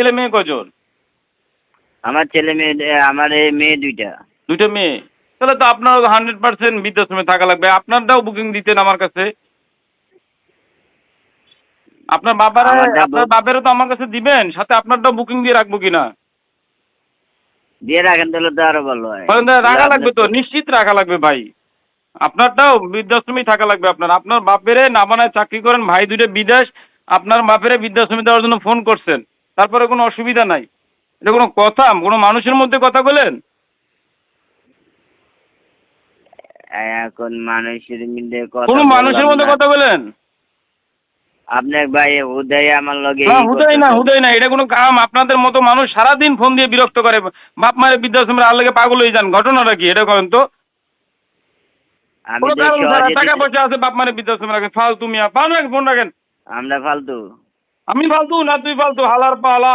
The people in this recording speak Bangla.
ছেলে মেয়ে কজন? আমার ছেলে মেয়ে, আমার মেয়ে দুইটা। দুইটা মেয়ে? তাহলে তো আপনার 100% বৃদ্ধাশ্রমে থাকা লাগবে। আপনারটাও বুকিং দিতেন আমার কাছে। আপনার আমারটা বাবারও তো আমার কাছে দিবেন, সাথে আপনারটাও বুকিং দিয়ে রাখবো কিনা? দিয়ে রাখেন তাহলে তো আরো ভালো হয়। রাখা লাগবে তো, নিশ্চিত রাখা লাগবে ভাই। আপনারটাও বৃদ্ধাশ্রমেই থাকা লাগবে। আপনার বাপেরে না বানায় চাকরি করেন, ভাই দুইটা বিদেশ, আপনার বাপেরে বৃদ্ধাশ্রমে দেওয়ার জন্য ফোন করছেন, তারপরে কোনো অসুবিধা নাই। এটা কোনো কথা? কোনো মানুষের মধ্যে কথা বলেন? এখন মানুষের মধ্যে কোনো কথা মানুষের বললাম মধ্যে না। কথা বলেন? আপনার ভাই হুদাই আমার লগে না, হুদাই না, এটা কোনো কাম? আপনাদের মতো মানুষ সারাদিন ফোন দিয়ে বিরক্ত করে, বাপ মায়ের বৃদ্ধাশ্রমের আল্লাগে পাগল হয়ে যান। ঘটনাটা কি এটা করেন তো? আমি কোনো তো কারণ ছাড়া সহজে টাকা পয়সা আছে, বাপ মায়ের বৃদ্ধাশ্রমে রাখেন। ফালতু মিয়া, পান ফোন রাখেন। আমরা ফালতু। আমি ফালতু না তুই ফালতু, হালার পালা।